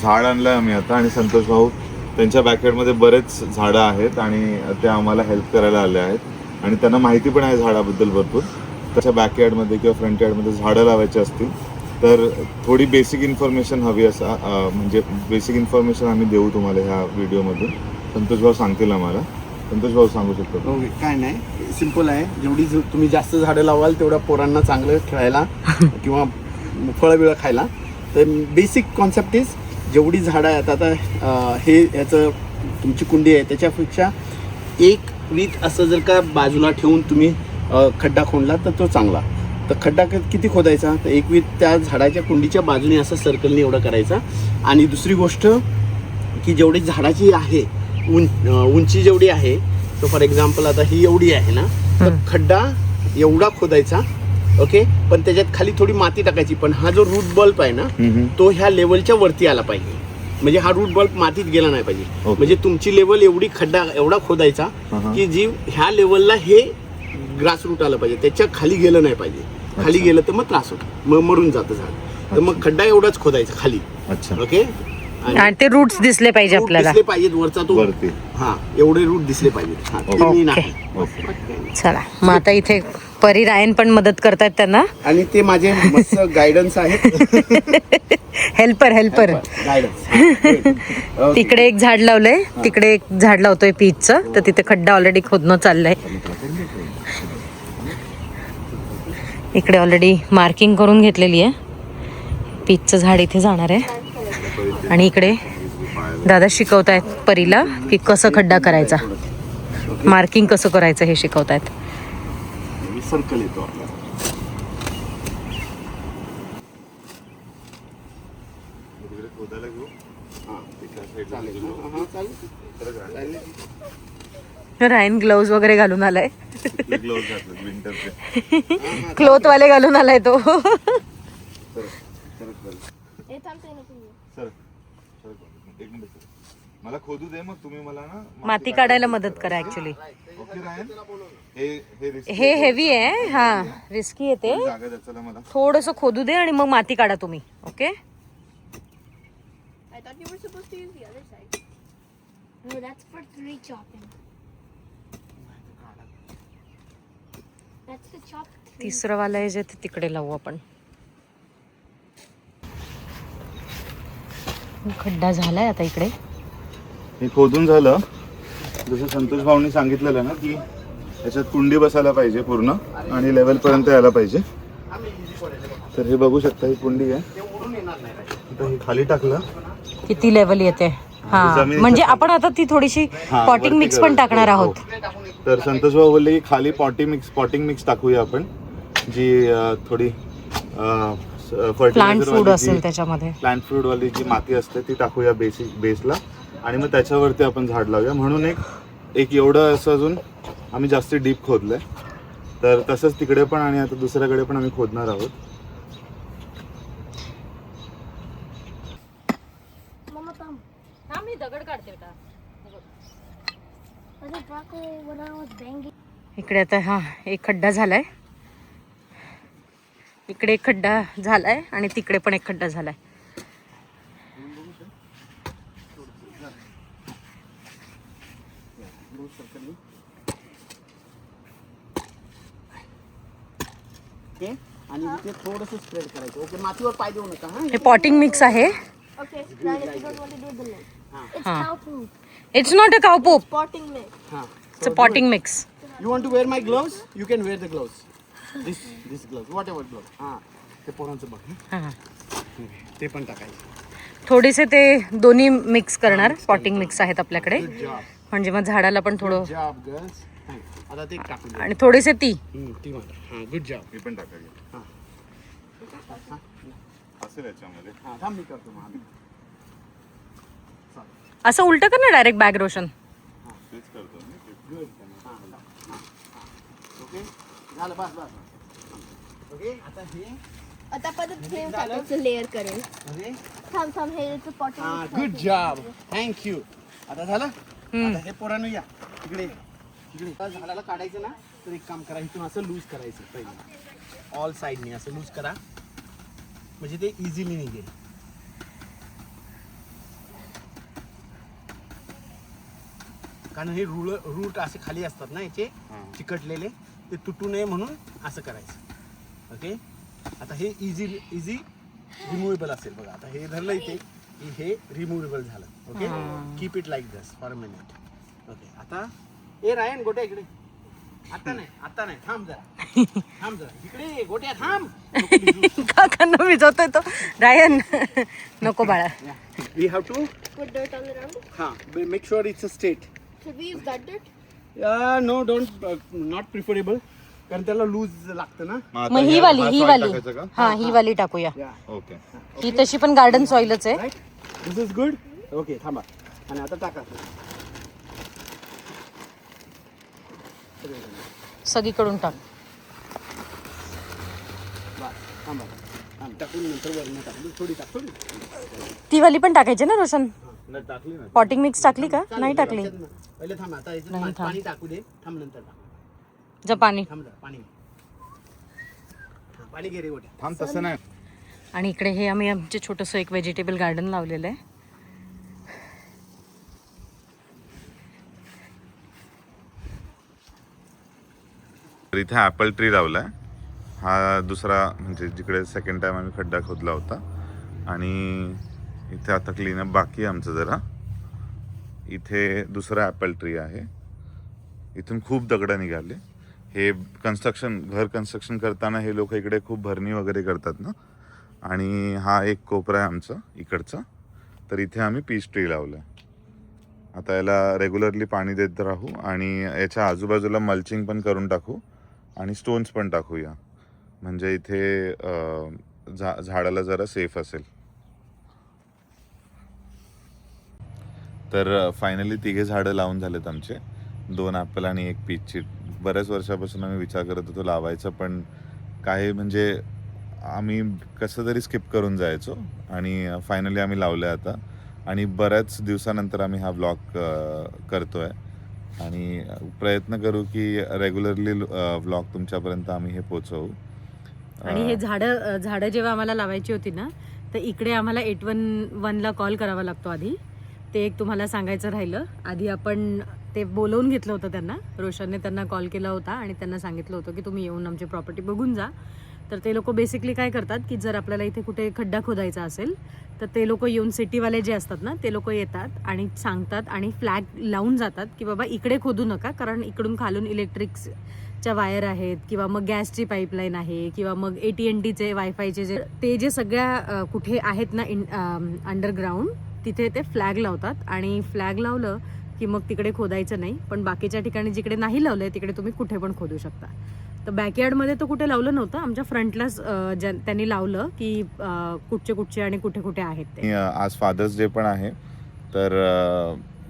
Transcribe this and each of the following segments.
झाड आणलं आहे आम्ही आता, आणि संतोष भाऊ त्यांच्या बॅकयार्डमध्ये बरेच झाडं आहेत आणि ते आम्हाला हेल्प करायला आले आहेत आणि त्यांना माहिती पण आहे झाडाबद्दल भरपूर. त्याच्या बॅकयार्डमध्ये किंवा फ्रंट यार्डमध्ये झाडं लावायची असतील तर थोडी बेसिक इन्फॉर्मेशन हवी म्हणजे बेसिक इन्फॉर्मेशन आम्ही देऊ तुम्हाला ह्या व्हिडिओमधून. संतोष भाऊ सांगतील आम्हाला. संतोष भाऊ सांगू शकतो? ओके, काय नाही, सिम्पल आहे. जेवढी तुम्ही जास्त झाडं लावाल तेवढ्या पोरांना चांगलं खेळायला किंवा फळं बिळं खायला. तर बेसिक कॉन्सेप्ट इज जेवढी झाडं आहेत आता हे याचं तुमची कुंडी आहे त्याच्यापेक्षा एक वीत असं जर का बाजूला ठेवून तुम्ही खड्डा खोदला तर तो चांगला. तर खड्डा किती खोदायचा, तर एक वीत त्या झाडाच्या कुंडीच्या बाजूने असं सर्कलने एवढा करायचा. आणि दुसरी गोष्ट की जेवढी झाडाची आहे उंची जेवढी आहे, तर फॉर एक्झाम्पल आता ही एवढी आहे ना, तर खड्डा एवढा खोदायचा. ओके, पण त्याच्यात खाली थोडी माती टाकायची. पण हा जो रूट बल्ब आहे ना तो ह्या लेवलच्या वरती आला पाहिजे. म्हणजे हा रूट बल्ब मातीत गेला नाही पाहिजे. म्हणजे तुमची लेवल एवढी खड्डा एवढा खोदायचा की जी ह्या लेवलला हे ग्रास रूट आलं पाहिजे, त्याच्या खाली गेलं नाही पाहिजे. खाली गेलं तर मग त्रास होतो, मग मरून जातं झाड. तर मग खड्डा एवढाच खोदायचा खाली. ओके, आणि ते रूट्स दिसले पाहिजे आपल्याला. दिसले पाहिजेत वरचा तो वरती. हा, एवढे रूट दिसले पाहिजेत. चला मग आता इथे परी रायन पण मदत करतात त्यांना, आणि ते माझे मस्त गायडन्स आहेत. हेल्पर. गायडन्स. तिकडे एक झाड लावलंय, तिकडे एक झाड लावतोय पीचचं, तर तिथे खड्डा ऑलरेडी खोदणं चाललंय. इकडे ऑलरेडी मार्किंग करून घेतलेली आहे. पीचचं झाड इथे जाणार आहे आणि इकडे दादा शिकवतायत परीला की कसं खड्डा करायचा, मार्किंग कसं करायचं हे शिकवतायत. सर्कल येतो आपल्याला. रायन ग्लोव्ज वगैरे घालून आलाय. क्लोथ वाले घालून आलाय तो. मला खोदू दे, मग तुम्ही मला ना माती काढायला मदत करा. ऍक्च्युली ओके रायन, हे हेवी आहे. हा, रिस्की आहे ते. जागा द्या चला मला. थोडस खोदू दे आणि मग माती काढा तुम्ही. Okay, I thought you were supposed to use the other side. No, that's for 3 chopping. That's the chop 3. तिसरं वाला आहे जे ते तिकडे लावू आपण. खड्डा झालाय आता इकडे. हे खोदून झालं. जसं संतोष भाऊंनी सांगितलेलं ना की याच्यात कुंडी बसायला पाहिजे पूर्ण आणि लेवल पर्यंत यायला पाहिजे. तर हे बघू शकता, ही कुंडी आहे. आता हे खाली टाकलं किती लेवल येते. हा, म्हणजे आपण आता ती थोडीशी पॉटिंग मिक्स पण टाकणार आहोत. तर संतोष भाऊ बोलले की खाली पॉटिंग मिक्स टाकूया आपण, जी थोडी प्लांट फूड असेल त्याच्यामध्ये. प्लांट फूड वाली जी माती असते ती टाकूया बेसला, आणि मग त्याच्यावरती आपण झाड लावूया. म्हणून एक एवढं असं अजून आम्ही जास्ती डीप खोदलंय. तर तसंच तिकडे पण आणि आता दुसऱ्याकडे पण आम्ही खोदणार आहोत. दगड काढते बेटा. Was it broccoli when I was banging? इकडे आता हा एक खड्डा झालाय, इकडे एक खड्डा झालाय आणि तिकडे पण एक खड्डा झालाय. आणि इथे थोडंसं स्प्रेड करायचं. ओके, मातीवर पाय देऊ नका. हा, हे पॉटिंग मिक्स आहे. Okay, now if you don't want to do the lid. It's Huh. cow poop. It's not a काव पोप, Potting mix. हा. It's a potting mix. You want to wear my gloves? You can wear the gloves. This gloves, whatever gloves. हा, ते पोरांचं बघ. हा, ते पण टाकायचं. थोडेसे ते दोन्ही मिक्स करणार. पॉटिंग मिक्स आहेत आपल्याकडे, Good job. म्हणजे मग झाडाला पण थोडं. Good job, girls. हा, आता ते टाकून द्या. आणि थोडेसे ती ती मार. हा, गुड जॉब. मी पण टाकायला हा. असेल याच्यामध्ये. हा, थांब मी करतो मग. असं उलट कर ना डायरेक्ट बॅग रोशन. तेच करतो मी. गुड. ओके, झालं, बस. ओके, आता हे. आता परत हे टाकायचं लेअर करेल. अरे, थांब हे इथं potting हा, mix गुड टाकू. जॉब. थँक्यू. आता झालं. आता हे पोरांनो या इकडे. झाडाला काढायचं ना, तर एक काम करा, इथून असं लूज करायचं पहिले. ऑल साईडने असं लूज करा, म्हणजे ते इझिली निघेल. कारण हे रूट असे खाली असतात ना याचे चिकटलेले, ते तुटू नये म्हणून असं करायचं. ओके, आता हे इझी रिमुवेबल असेल बघा. आता हे धरलं इथे की हे रिमुवेबल झालं. Okay, keep it like this for a minute. Okay, आता ए रायन गोट्या इकडे. आता नाही थांब जरा इकडे गोट्या थांब. काकांना विजवतोय तो रायन. नको बाळा. We have to Put dirt on the ground. Make sure it's a straight. Should we use that dirt? No don't not preferable, कारण त्याला लूज लागतं ना. मग ही वाली हा ही वाली टाकूया. ओके. ही तशी पण गार्डन सॉइलच आहे. Right, this is good. Okay, थांबा. आणि आता टाका सगळीकडून टाक. थांबा टाकून नंतर वरून टाकली थोडी ती वाली पण टाकायची ना रोशन? टाकली ना. पॉटिंग मिक्स टाकली का? नाही टाकली. पहिले थांब, आता याच्यात नाही, थांब. पाणी टाकू दे. थांब, नंतर टाक. जा पाणी. थांब जरा, पाणी घे रे गोट्या. थांब, तसं नाही. आणि इकडे हे आम्ही आमचे छोटंसं एक व्हेजिटेबल गार्डन लावलेलं आहे. तर इथे ॲपल ट्री लावलाय. हा दुसरा म्हणजे जिकडे सेकंड टाइम आम्ही खड्डा खोदला होता. आणि इथे आता क्लीनअप बाकी आहे आमचं जरा. इथे दुसरा ॲपल ट्री आहे. इथून खूप दगडं निघाले. हे घर कन्स्ट्रक्शन करताना हे लोक इकडे खूप भरणी वगैरे करतात ना. आणि हा एक कोपरा आहे आमचा इकडचा. तर इथे आम्ही पीच ट्री लावलं आहे. आता याला रेग्युलरली पाणी देत राहू आणि याच्या आजूबाजूला मल्चिंग पण करून टाकू आणि स्टोन्स पण टाकूया, म्हणजे इथे झाडाला जरा सेफ असेल. तर फायनली 3 झाडं लावून झालेत आमचे. 2 ॲपल आणि 1 पीचची. बऱ्याच वर्षापासून आम्ही विचार करत होतो लावायचं, पण काही म्हणजे आम्ही कसं तरी स्किप करून जायचो. आणि फायनली आम्ही लावलं आहे आता. आणि बऱ्याच दिवसानंतर आम्ही हा व्लॉग करतो आहे. आणि प्रयत्न करू की रेग्युलरली व्लॉग तुमच्यापर्यंत आम्ही हे पोचवू. आणि हे झाडं जेव्हा आम्हाला लावायची होती ना, तर इकडे आम्हाला 811ला कॉल करावा लागतो आधी. ते एक तुम्हाला सांगायचं राहिलं. आधी आपण ते बोलवून घेतलं होतं त्यांना. रोशनने त्यांना कॉल केला होता आणि त्यांना सांगितलं होतं की तुम्ही येऊन आमची प्रॉपर्टी बघून जा. तर ते लोक बेसिकली काय करतात की जर आपल्याला इथे कुठे खड्डा खोदायचा असेल तर ते लोक येऊन सिटीवाले जे असतात ना ते लोक येतात आणि सांगतात आणि फ्लॅग लावून जातात की बाबा इकडे खोदू नका, कारण इकडून खालून इलेक्ट्रिकच्या वायर आहेत किंवा मग गॅसची पाईपलाईन आहे किंवा मग AT&Tचे वायफायचे जे सगळ्या कुठे आहेत ना अंडरग्राऊंड, तिथे ते फ्लॅग लावतात. आणि फ्लॅग लावलं की मग तिकडे खोदायचं नाही. पण बाकीच्या ठिकाणी जिकडे नाही लावलंय तिकडे तुम्ही कुठे पण खोदू शकता. तर बॅकयार्डमध्ये तर कुठे लावलं नव्हतं. आमच्या फ्रंटलाच त्यांनी लावलं की कुठचे आणि कुठे आहेत ते. आज फादर्स डे पण आहे. तर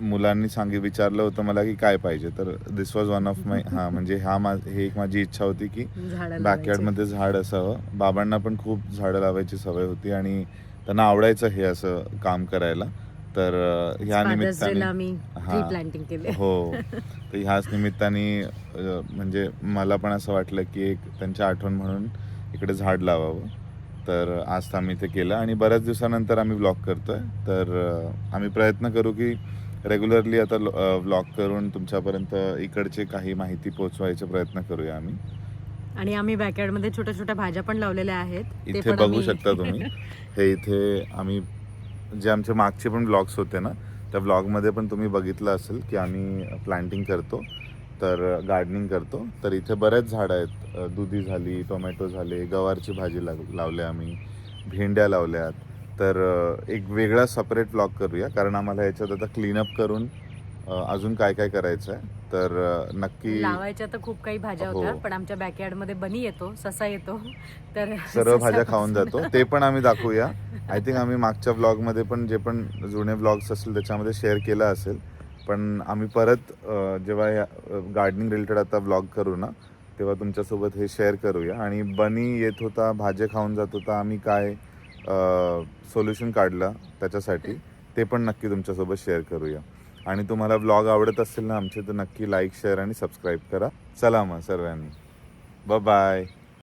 मुलांनी विचारलं होतं मला की काय पाहिजे. तर दिस वॉज वन ऑफ माय म्हणजे हे एक माझी इच्छा होती की बॅकयार्डमध्ये झाड असावं. बाबांना पण खूप झाडं लावायची सवय होती आणि त्यांना आवडायचं हे असं काम करायला. तर ह्या निमित्ताने प्लांटिंग केले. हो, तर ह्याच निमित्ताने म्हणजे मला पण असं वाटलं की एक त्यांची आठवण म्हणून इकडे झाड लावावं. तर आज आम्ही ते केलं आणि बऱ्याच दिवसानंतर आम्ही व्लॉग करतोय. तर आम्ही प्रयत्न करू की रेग्युलरली आता व्लॉग करून तुमच्यापर्यंत इकडचे काही माहिती पोहोचवायचा प्रयत्न करूया आम्ही. आणि आम्ही बॅकयार्डमध्ये छोट्या छोट्या भाज्या पण लावलेल्या आहेत. इथे बघू शकता तुम्ही. हे इथे आम्ही जे आमचे मागचे पण व्लॉग्स होते ना, त्या व्लॉगमध्ये पण तुम्ही बघितलं असेल की आम्ही प्लांटिंग करतो, तर गार्डनिंग करतो. तर इथे बरेच झाडं आहेत. दुधी झाली, टोमॅटो झाले, गवारची भाजी लावले आम्ही, भेंड्या लावल्यात. तर एक वेगळा सेपरेट व्लॉग करूया, कारण आम्हाला याच्यात आता क्लीनअप करून अजून काय काय करायचं आहे. तर नक्की लावायच्या तर खूप काही भाज्या होत्या, पण आमच्या बॅकयार्डमध्ये बनी येतो, ससा येतो, तर सर्व भाज्या खाऊन जातो. ते पण आम्ही दाखवूया. आय थिंक आम्ही मागच्या व्लॉगमध्ये पण जे पण जुने व्लॉग्स असतील त्याच्यामध्ये शेअर केलं असेल. पण आम्ही परत जेव्हा या गार्डनिंग रिलेटेड आता व्लॉग करू ना, तेव्हा तुमच्यासोबत हे शेअर करूया. आणि बनी येत होता, भाज्या खाऊन जात होता, आम्ही काय सोल्युशन काढलं त्याच्यासाठी ते पण नक्की तुमच्यासोबत शेअर करूया. आणि तुम्हाला व्लॉग आवडत असेल ना आमचे, तर नक्की लाईक, शेअर आणि सबस्क्राईब करा. चला मग सर्वांनी, बाय.